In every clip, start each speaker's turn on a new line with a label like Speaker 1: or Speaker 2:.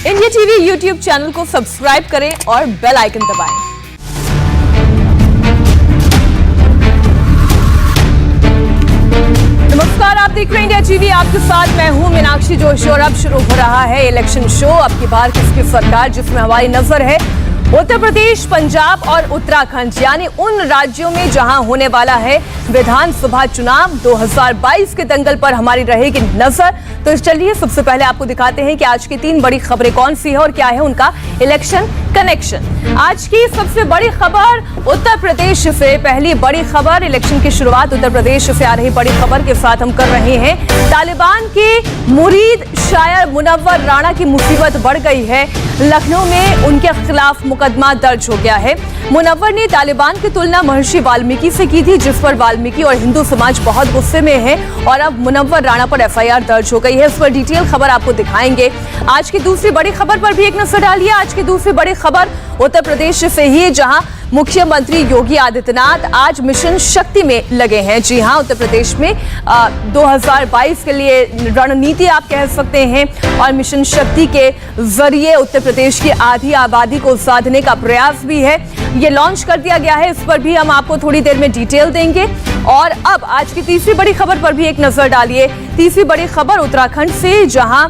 Speaker 1: India TV YouTube channel को subscribe करें और बेल आइकन दबाएं। नमस्कार, आप देख रहे हैं इंडिया टीवी। आपके साथ मैं हूं मीनाक्षी जोशी और अब शुरू हो रहा है इलेक्शन शो। अब की बार किसकी सरकार, जिसमें हमारी नजर है उत्तर प्रदेश, पंजाब और उत्तराखंड, यानी उन राज्यों में जहां होने वाला है विधानसभा चुनाव 2022 के दंगल पर हमारी रहेगी नजर। तो चलिए सबसे पहले आपको दिखाते हैं कि आज की 3 बड़ी खबरें कौन सी है और क्या है उनका इलेक्शन कनेक्शन। आज की सबसे बड़ी खबर उत्तर प्रदेश से। पहली बड़ी खबर, इलेक्शन की शुरुआत उत्तर प्रदेश से आ रही बड़ी खबर के साथ हम कर रहे हैं। तालिबान के मुरीद शायर मुनव्वर राणा की मुसीबत बढ़ गई है। लखनऊ में उनके खिलाफ मुकदमा दर्ज हो गया है। मुनव्वर ने तालिबान की तुलना महर्षि वाल्मीकि से की थी, जिस पर वाल्मीकि और हिंदू समाज बहुत गुस्से में है और अब मुनव्वर राणा पर एफआईआर दर्ज हो गई है। इस पर डिटेल खबर आपको दिखाएंगे। आज की दूसरी बड़ी खबर पर भी एक नजर डालिए। आज की दूसरी बड़ी खबर उत्तर प्रदेश से ही, जहां मुख्यमंत्री योगी आदित्यनाथ आज मिशन शक्ति में लगे हैं। जी हां, उत्तर प्रदेश में 2022 के लिए रणनीति आप कह सकते हैं और मिशन शक्ति के जरिए उत्तर प्रदेश की आधी आबादी को साधने का प्रयास भी है। ये लॉन्च कर दिया गया है, इस पर भी हम आपको थोड़ी देर में डिटेल देंगे। और अब आज की तीसरी बड़ी खबर पर भी एक नजर डालिए। तीसरी बड़ी खबर उत्तराखंड से, जहां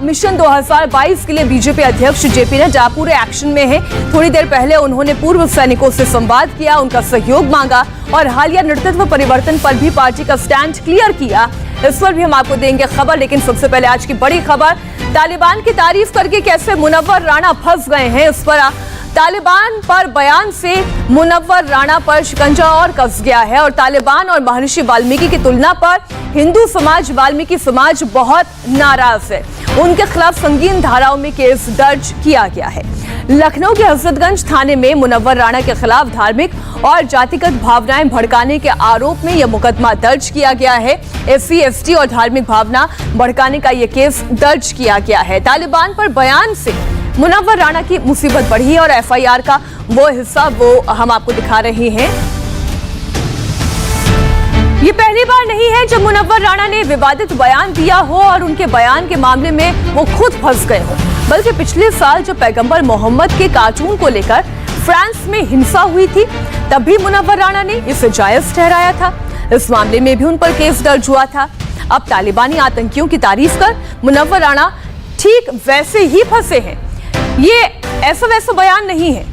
Speaker 1: मिशन 2022 के लिए बीजेपी अध्यक्ष जेपी नड्डा पूरे एक्शन में है। थोड़ी देर पहले उन्होंने पूर्व सैनिकों से संवाद किया, उनका सहयोग मांगा और हालिया नेतृत्व परिवर्तन पर भी पार्टी का स्टैंड क्लियर किया। इस पर भी हम आपको देंगे खबर, लेकिन सबसे पहले आज की बड़ी खबर, तालिबान की तारीफ करके कैसे मुनव्वर राणा फंस गए हैं। इस पर तालिबान पर बयान से मुनव्वर राणा पर शिकंजा और कस गया है और तालिबान और महर्षि वाल्मीकि की तुलना पर हिंदू समाज, वाल्मीकि समाज बहुत नाराज है। उनके खिलाफ संगीन धाराओं में केस दर्ज किया गया है। लखनऊ के हजरतगंज थाने में मुनव्वर राणा के खिलाफ धार्मिक और जातिगत भावनाएं भड़काने के आरोप में यह मुकदमा दर्ज किया गया है। एससी, एसटी और धार्मिक भावना भड़काने का यह केस दर्ज किया गया है। तालिबान पर बयान से मुनव्वर राणा की मुसीबत बढ़ी और एफआईआर का वो हिस्सा वो हम आपको दिखा रहे हैं। ये पहली बार नहीं है जब मुनव्वर राणा ने विवादित बयान दिया हो और उनके बयान के मामले में वो खुद फंस गए हो। बल्कि पिछले साल जब पैगंबर मोहम्मद के कार्टून को लेकर फ्रांस में हिंसा हुई थी, तब भी मुनव्वर राणा ने इसे जायज ठहराया था। इस मामले में भी उन पर केस दर्ज हुआ था। अब तालिबानी आतंकियों की तारीफ कर मुनव्वर राणा ठीक वैसे ही फंसे हैं। ये ऐसा वैसा बयान नहीं है,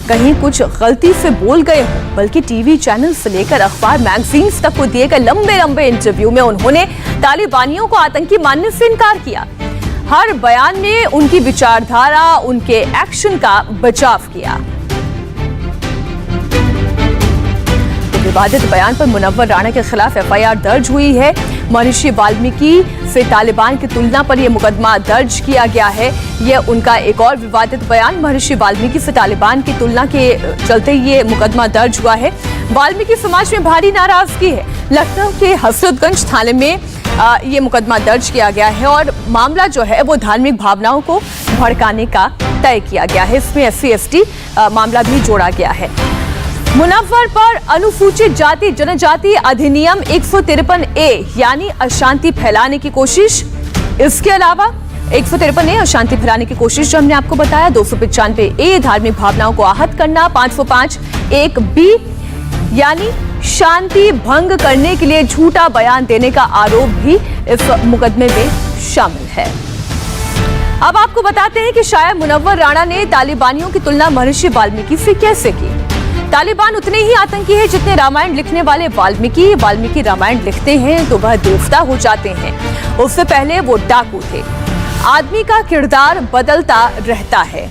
Speaker 1: कहीं कुछ गलती से बोल गए हो, बल्कि टीवी चैनल से लेकर अखबार, मैगजीन्स तक को दिए गए लंबे लंबे इंटरव्यू में उन्होंने तालिबानियों को आतंकी मानने से इनकार किया। हर बयान में उनकी विचारधारा, उनके एक्शन का बचाव किया। तो विवादित बयान पर मुनव्वर राणा के खिलाफ एफआईआर दर्ज हुई है। महर्षि वाल्मीकि से तालिबान की तुलना पर यह मुकदमा दर्ज किया गया है। यह उनका एक और विवादित बयान, महर्षि वाल्मीकि से तालिबान की तुलना के चलते ये मुकदमा दर्ज हुआ है। वाल्मीकि समाज में भारी नाराजगी है। लखनऊ के हजरतगंज थाने में ये मुकदमा दर्ज किया गया है और मामला जो है वो धार्मिक भावनाओं को भड़काने का तय किया गया है। इसमें एससी, एसटी मामला भी जोड़ा गया है। मुनव्वर पर अनुसूचित जाति जनजाति अधिनियम 153A यानी अशांति फैलाने की कोशिश। इसके अलावा 153A अशांति फैलाने की कोशिश जो हमने आपको बताया, 295A धार्मिक भावनाओं को आहत करना, 505(1)B यानी शांति भंग करने के लिए झूठा बयान देने का आरोप भी इस मुकदमे में शामिल है। अब आपको बताते हैं कि शायर मुनव्वर राणा ने तालिबानियों की तुलना महर्षि वाल्मीकि से कैसे की। तालिबान उतने ही आतंकी है जितने रामायण लिखने वाले वाल्मीकि। वाल्मीकि रामायण लिखते हैं तो वह देवता हो जाते हैं, उससे पहले वो डाकू थे। आदमी का किरदार बदलता रहता है।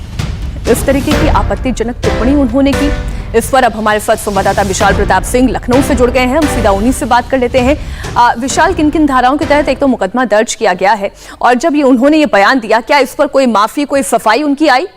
Speaker 1: इस तरीके की आपत्तिजनक टिप्पणी उन्होंने की। इस पर अब हमारे साथ संवाददाता विशाल प्रताप सिंह लखनऊ से जुड़ गए हैं। हम सीधा उन्हीं से बात कर लेते हैं। विशाल, किन किन धाराओं के तहत एक तो मुकदमा दर्ज किया गया है और जब ये उन्होंने ये बयान दिया, क्या इस पर कोई माफी, कोई सफाई उनकी आई?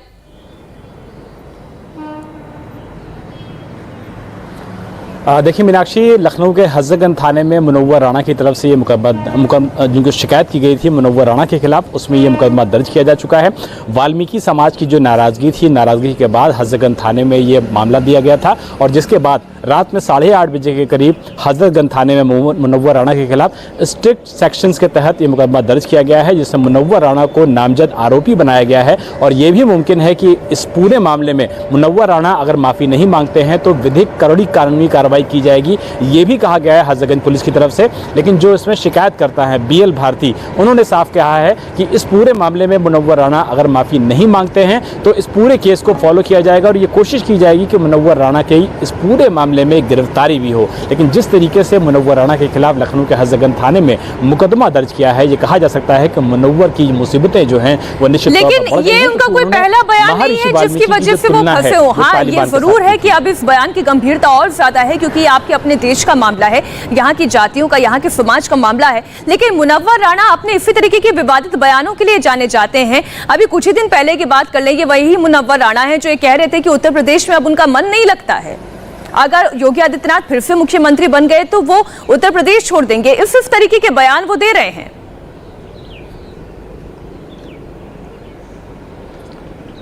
Speaker 2: देखिए मीनाक्षी, लखनऊ के हजरतगंज थाने में मुनव्वर राणा की तरफ से ये मुकदमा जिनको शिकायत की गई थी मुनव्वर राणा के खिलाफ, उसमें ये मुकदमा दर्ज किया जा चुका है। वाल्मीकि समाज की जो नाराजगी थी, नाराजगी के बाद हजरतगंज थाने में ये मामला दिया गया था और जिसके बाद रात में 8:30 बजे के करीब हजरतगंज थाने में मुनव्वर राणा के खिलाफ स्ट्रिक्ट सेक्शंस के तहत ये मुकदमा दर्ज किया गया है, जिसमें मुनव्वर राणा को नामजद आरोपी बनाया गया है। और ये भी मुमकिन है कि इस पूरे मामले में मुनव्वर राणा अगर माफ़ी नहीं मांगते हैं तो विधिक कड़ी कानूनी कार्रवाई की जाएगी, ये भी कहा गया है हजरतगंज पुलिस की तरफ से। लेकिन जो इसमें शिकायत करता है BL भारती, उन्होंने साफ कहा है कि इस पूरे मामले में मुनव्वर राणा अगर माफ़ी नहीं मांगते हैं तो इस पूरे केस को फॉलो किया जाएगा और ये कोशिश की जाएगी कि मुनव्वर राणा के इस पूरे मामले में गिरफ्तारी भी हो। लेकिन जिस तरीके से मुनव्वर राणा के खिलाफ लखनऊ के हजरतगंज थाने में मुकदमा दर्ज किया है, ये कहा जा सकता है कि मुनव्वर की मुसीबतें जो हैं वो निश्चित तौर पर बढ़ गई हैं।
Speaker 1: लेकिन ये उनका कोई पहला बयान नहीं है जिसकी वजह से वो फंसे हो। हाँ, ये जरूर है कि अब इस बयान की गंभीरता और ज्यादा है क्योंकि आपके अपने देश का मामला है, यहाँ की जातियों का, यहाँ के समाज का मामला है। लेकिन मुनव्वर राणा अपने इसी तरीके के विवादित बयानों के लिए जाने जाते हैं। अभी कुछ ही दिन पहले की बात कर लें, ये वही मुनव्वर राणा है जो ये कह रहे थे कि उत्तर प्रदेश में अब उनका मन नहीं लगता है, अगर योगी आदित्यनाथ फिर से मुख्यमंत्री बन गए तो वो उत्तर प्रदेश छोड़ देंगे। इस तरीके के बयान वो दे रहे हैं।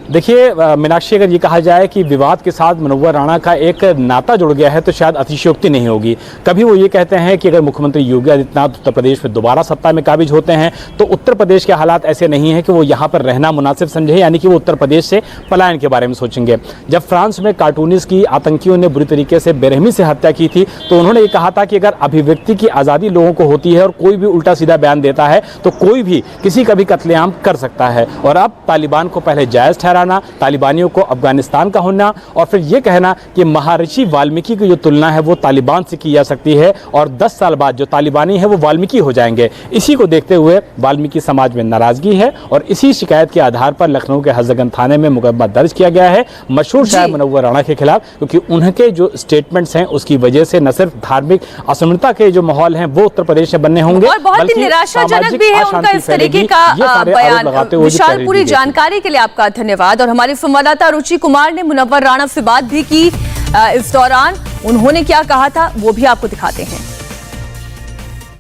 Speaker 2: देखिए मीनाक्षी, अगर ये कहा जाए कि विवाद के साथ मुनव्वर राणा का एक नाता जुड़ गया है तो शायद अतिशयोक्ति नहीं होगी। कभी वो ये कहते हैं कि अगर मुख्यमंत्री योगी आदित्यनाथ उत्तर प्रदेश में दोबारा सत्ता में काबिज होते हैं तो उत्तर प्रदेश के हालात ऐसे नहीं हैं कि वो यहाँ पर रहना मुनासिब समझे, यानी कि वो उत्तर प्रदेश से पलायन के बारे में सोचेंगे। जब फ्रांस में कार्टूनिस्ट की आतंकियों ने बुरी तरीके से बेरहमी से हत्या की थी तो उन्होंने ये कहा था कि अगर अभिव्यक्ति की आज़ादी लोगों को होती है और कोई भी उल्टा सीधा बयान देता है तो कोई भी किसी का भी कत्लेआम कर सकता है। और अब तालिबान को पहले जायज़ ठहरा, तालिबानियों को अफगानिस्तान का होना और फिर यह कहना कि महर्षि वाल्मीकि की जो तुलना है वो तालिबान से की जा सकती है और 10 साल बाद जो तालिबानी है वो वाल्मीकि हो जाएंगे। इसी को देखते हुए वाल्मीकि समाज में नाराजगी है और इसी शिकायत के आधार पर लखनऊ के हजरतगंज थाने में मुकदमा दर्ज किया गया है मशहूर शायर मुनव्वर राणा के खिलाफ, क्योंकि उनके जो स्टेटमेंट्स हैं उसकी वजह से न सिर्फ धार्मिक असमानता के जो माहौल हैं वो उत्तर प्रदेश में बनने होंगे
Speaker 1: और बहुत ही निराशाजनक भी है उनका इस तरीके का बयान। विशाल, पूरी जानकारी के लिए आपका धन्यवाद। और हमारे संवाददाता रुचि कुमार ने मुनव्वर राणा से बात भी की इस दौरान, उन्होंने क्या कहा था वो भी आपको दिखाते हैं।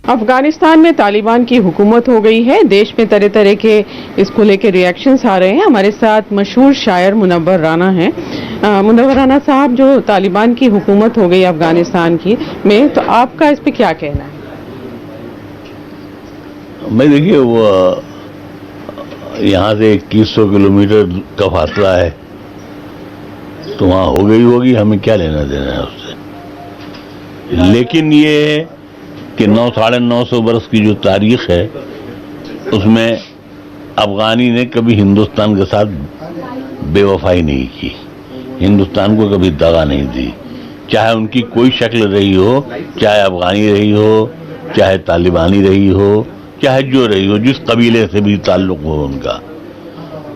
Speaker 3: अफगानिस्तान में तालिबान की हुकूमत हो गई है, देश में तरह तरह के इसको लेकर रिएक्शंस आ रहे हैं। हमारे साथ मशहूर शायर मुनव्वर राणा हैं। मुनव्वर राणा साहब, जो तालिबान की हुकूमत हो गई अफगानिस्तान की में, तो आपका इस पे क्या कहना है?
Speaker 4: मैं देखिए, वो यहाँ से 2100 किलोमीटर का फासला है तो वहाँ हो गई होगी, हमें क्या लेना देना है उससे। लेकिन ये है कि 900-950 वर्ष की जो तारीख है उसमें अफगानी ने कभी हिंदुस्तान के साथ बेवफाई नहीं की, हिंदुस्तान को कभी दगा नहीं दी, चाहे उनकी कोई शक्ल रही हो, चाहे अफगानी रही हो, चाहे तालिबानी रही हो, चाहे जो रही हो, जिस कबीले से भी ताल्लुक हो उनका,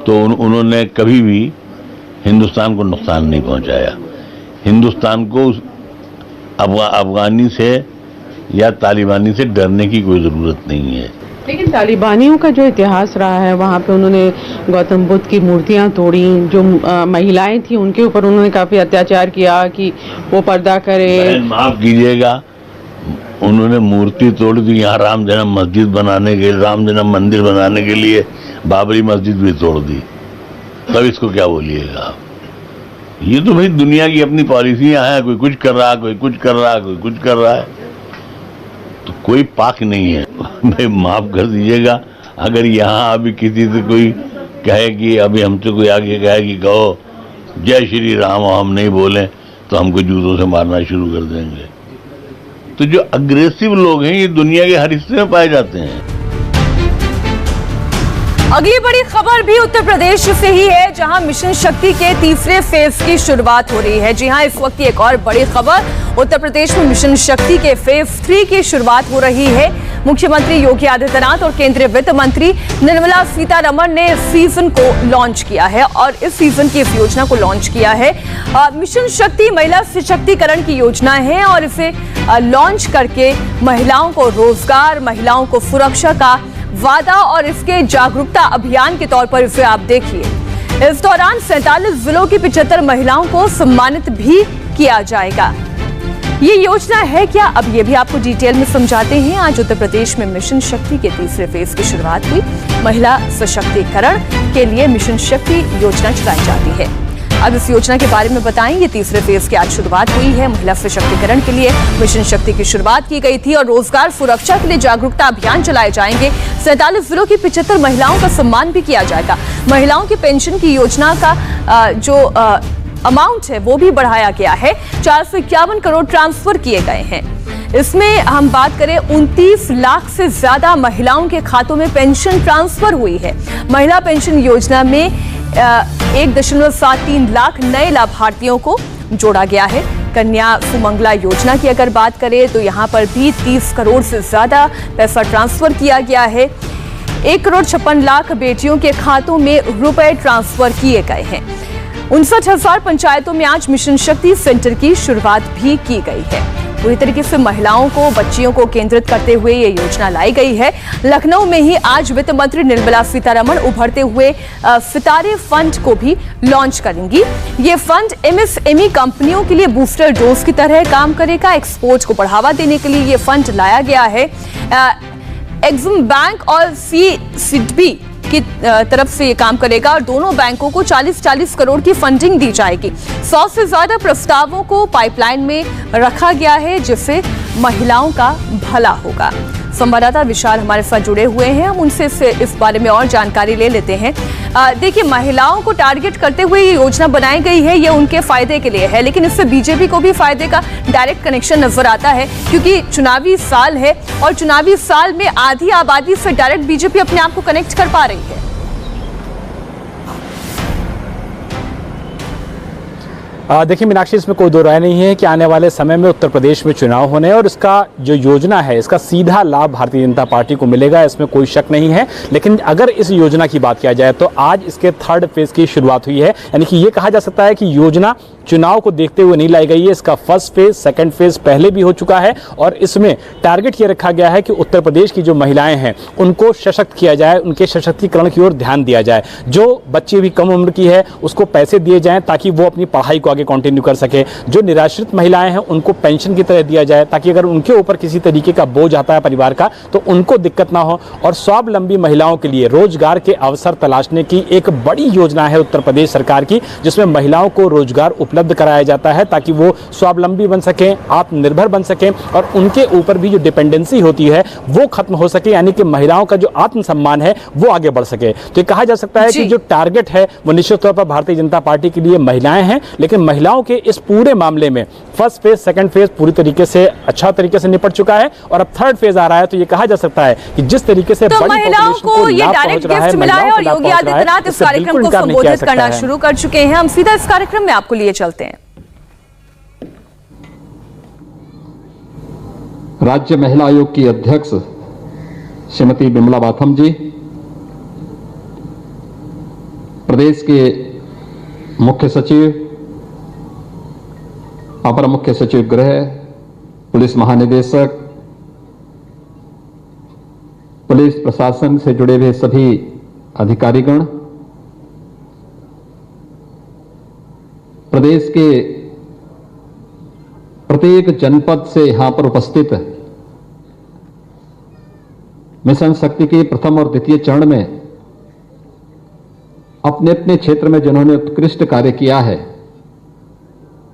Speaker 4: तो उन्होंने कभी भी हिंदुस्तान को नुकसान नहीं पहुंचाया। हिंदुस्तान को अफगानी से या तालिबानी से डरने की कोई ज़रूरत नहीं है।
Speaker 3: लेकिन तालिबानियों का जो इतिहास रहा है, वहाँ पे उन्होंने गौतम बुद्ध की मूर्तियाँ तोड़ी, जो महिलाएं थी उनके ऊपर उन्होंने काफ़ी अत्याचार किया कि वो पर्दा करे।
Speaker 4: माफ़ कीजिएगा, उन्होंने मूर्ति तोड़ दी, यहाँ राम जन्म मस्जिद बनाने के, राम जन्म मंदिर बनाने के लिए बाबरी मस्जिद भी तोड़ दी, तब इसको क्या बोलिएगा आप? ये तो भाई दुनिया की अपनी पॉलिसियां हैं, कोई कुछ कर रहा है, कोई कुछ कर रहा है, कोई कुछ कर रहा है, तो कोई पाक नहीं है। भाई माफ कर दीजिएगा, अगर यहाँ अभी किसी से कोई कहे कि अभी हमसे कोई आगे कहे कि कहो जय श्री राम और हम नहीं बोलें तो हमको जूतों से मारना शुरू कर देंगे। तो जो अग्रेसिव लोग हैं ये दुनिया के हर हिस्से में पाए जाते हैं।
Speaker 1: अगली बड़ी खबर भी उत्तर प्रदेश से ही है, जहां मिशन शक्ति के तीसरे फेज की शुरुआत हो रही है। जी हां, इस वक्त की एक और बड़ी खबर, उत्तर प्रदेश में मिशन शक्ति के फेज 3 की शुरुआत हो रही है। मुख्यमंत्री योगी आदित्यनाथ और केंद्रीय वित्त मंत्री निर्मला सीतारमण ने इस सीजन को लॉन्च किया है और इस सीजन की इस योजना को लॉन्च किया है। मिशन शक्ति महिला सशक्तिकरण की योजना है और इसे लॉन्च करके महिलाओं को रोजगार, महिलाओं को सुरक्षा का वादा और इसके जागरूकता अभियान के तौर पर इसे आप देखिए। इस दौरान 47 जिलों की 75 महिलाओं को सम्मानित भी किया जाएगा। ये योजना है क्या, अब ये भी आपको डिटेल में समझाते हैं। आज उत्तर प्रदेश में मिशन शक्ति के तीसरे फेज की शुरुआत हुई। महिला सशक्तिकरण के लिए मिशन शक्ति योजना चलाई जाती है। अब इस योजना के बारे में बताएं। ये तीसरे फेज की आज शुरुआत हुई है। महिला सशक्तिकरण के लिए मिशन शक्ति की शुरुआत की गई थी और रोजगार सुरक्षा के लिए जागरूकता अभियान चलाए जाएंगे। 47 जिलों की 75 महिलाओं का सम्मान भी किया जाएगा। महिलाओं की पेंशन की योजना का जो अमाउंट है वो भी बढ़ाया गया है। 451 करोड़ ट्रांसफर किए गए हैं। इसमें हम बात करें 29 लाख से ज्यादा महिलाओं के खातों में पेंशन ट्रांसफर हुई है। महिला पेंशन योजना में 1.73 लाख नए लाभार्थियों को जोड़ा गया है। कन्या सुमंगला योजना की अगर बात करें तो यहां पर भी 30 करोड़ से ज्यादा पैसा ट्रांसफर किया गया है। 1,56,00,000 बेटियों के खातों में रुपए ट्रांसफर किए गए हैं। 59,000 पंचायतों में आज मिशन शक्ति सेंटर की शुरुआत भी की गई है। पूरी तरीके से महिलाओं को, बच्चियों को केंद्रित करते हुए ये योजना लाई गई है। लखनऊ में ही आज वित्त मंत्री निर्मला सीतारमण उभरते हुए सितारे फंड को भी लॉन्च करेंगी। ये फंड एमएसएमई कंपनियों के लिए बूस्टर डोज की तरह काम करेगा। एक्सपोर्ट को बढ़ावा देने के लिए ये फंड लाया गया है। एक्सिम बैंक और सिडबी की तरफ से ये काम करेगा और दोनों बैंकों को 40-40 करोड़ की फंडिंग दी जाएगी। 100 से ज्यादा प्रस्तावों को पाइपलाइन में रखा गया है जिससे महिलाओं का भला होगा। संवाददाता विशाल हमारे साथ जुड़े हुए हैं, हम उनसे इस बारे में और जानकारी ले लेते हैं। देखिए, महिलाओं को टारगेट करते हुए ये योजना बनाई गई है, ये उनके फायदे के लिए है, लेकिन इससे बीजेपी को भी फायदे का डायरेक्ट कनेक्शन नजर आता है क्योंकि चुनावी साल है और चुनावी साल में आधी आबादी से डायरेक्ट बीजेपी अपने आप को कनेक्ट कर पा रही है।
Speaker 2: देखिए मीनाक्षी, इसमें कोई दो राय नहीं है कि आने वाले समय में उत्तर प्रदेश में चुनाव होने और इसका जो योजना है इसका सीधा लाभ भारतीय जनता पार्टी को मिलेगा, इसमें कोई शक नहीं है। लेकिन अगर इस योजना की बात किया जाए तो आज इसके 3rd फेज की शुरुआत हुई है, यानी कि ये कहा जा सकता है कि योजना चुनाव को देखते हुए नहीं लाई गई है। इसका 1st फेज, 2nd फेज पहले भी हो चुका है और इसमें टारगेट ये रखा गया है कि उत्तर प्रदेश की जो महिलाएं हैं उनको सशक्त किया जाए, उनके सशक्तिकरण की ओर ध्यान दिया जाए। जो बच्ची भी कम उम्र की है उसको पैसे दिए जाएं ताकि वो अपनी पढ़ाई को आगे कंटिन्यू कर सके। जो निराश्रित महिलाएं हैं उनको पेंशन की तरह दिया जाए ताकि अगर उनके ऊपर किसी तरीके का बोझ आता है परिवार का तो उनको दिक्कत ना हो। और स्वावलंबी महिलाओं के लिए रोजगार के अवसर तलाशने की एक बड़ी योजना है उत्तर प्रदेश सरकार की, जिसमें महिलाओं को रोजगार उपलब्ध कराया जाता है ताकि वो स्वावलंबी बन सकें, आत्मनिर्भर बन सकें और उनके ऊपर भी जो डिपेंडेंसी होती है वो खत्म हो सके, यानी कि महिलाओं का जो आत्मसम्मान है वो आगे बढ़ सके। तो ये कहा जा सकता है कि जो टारगेट है वो निश्चित तौर पर भारतीय जनता पार्टी के लिए महिलाएं हैं, लेकिन महिलाओं के इस पूरे मामले में 1st फेज, 2nd फेज पूरी तरीके से अच्छा तरीके से निपट चुका है और अब 3rd फेज आ रहा है। तो ये कहा जा सकता है कि जिस तरीके से
Speaker 1: तो महिलाओं को ये डायरेक्ट गिफ्ट मिला है और योगी आदित्यनाथ इस कार्यक्रम को संबोधित करना शुरू कर चुके हैं। हम सीधा इस कार्यक्रम में आपको लिए चलते हैं।
Speaker 5: राज्य महिला आयोग की अध्यक्ष श्रीमती बिमला बाथम जी, प्रदेश के मुख्य सचिव, अपर मुख्य सचिव गृह, पुलिस महानिदेशक, पुलिस प्रशासन से जुड़े हुए सभी अधिकारीगण, प्रदेश के प्रत्येक जनपद से यहां पर उपस्थित मिशन शक्ति के प्रथम और द्वितीय चरण में अपने अपने क्षेत्र में जिन्होंने उत्कृष्ट कार्य किया है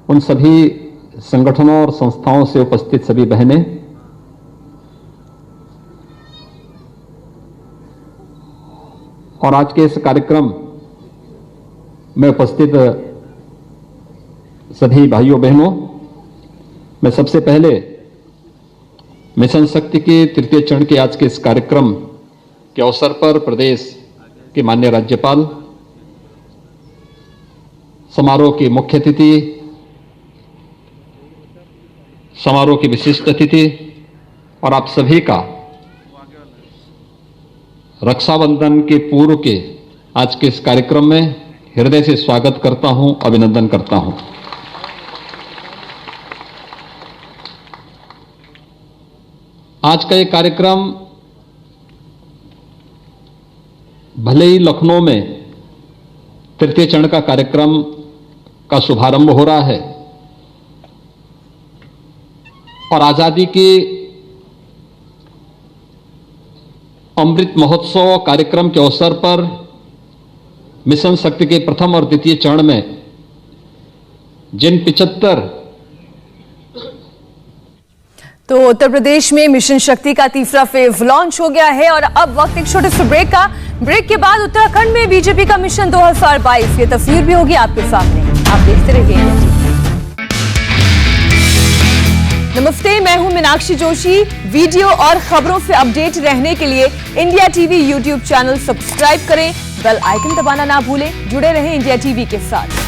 Speaker 5: उन सभी संगठनों और संस्थाओं से उपस्थित सभी बहनें, और आज के इस कार्यक्रम में उपस्थित सभी भाइयों बहनों, मैं सबसे पहले मिशन शक्ति के 3य चरण के आज के इस कार्यक्रम के अवसर पर प्रदेश के माननीय राज्यपाल, समारोह की मुख्य अतिथि, समारोह की विशिष्ट अतिथि और आप सभी का रक्षाबंधन के पूर्व के आज के इस कार्यक्रम में हृदय से स्वागत करता हूं, अभिनंदन करता हूं। आज का ये कार्यक्रम भले ही लखनऊ में 3य चरण का कार्यक्रम का शुभारंभ हो रहा है और आजादी के अमृत महोत्सव कार्यक्रम के अवसर पर मिशन शक्ति के प्रथम और द्वितीय चरण में जिन 75
Speaker 1: तो उत्तर प्रदेश में मिशन शक्ति का तीसरा फेज लॉन्च हो गया है और अब वक्त एक छोटे से ब्रेक का। ब्रेक के बाद उत्तराखंड में बीजेपी का मिशन 2022 ये तस्वीर भी होगी आपके सामने, आप देखते रहिए। नमस्ते, मैं हूं मीनाक्षी जोशी। वीडियो और खबरों से अपडेट रहने के लिए India TV YouTube channel subscribe करें, बेल आइकन दबाना ना भूलें। जुड़े रहें इंडिया टीवी के साथ।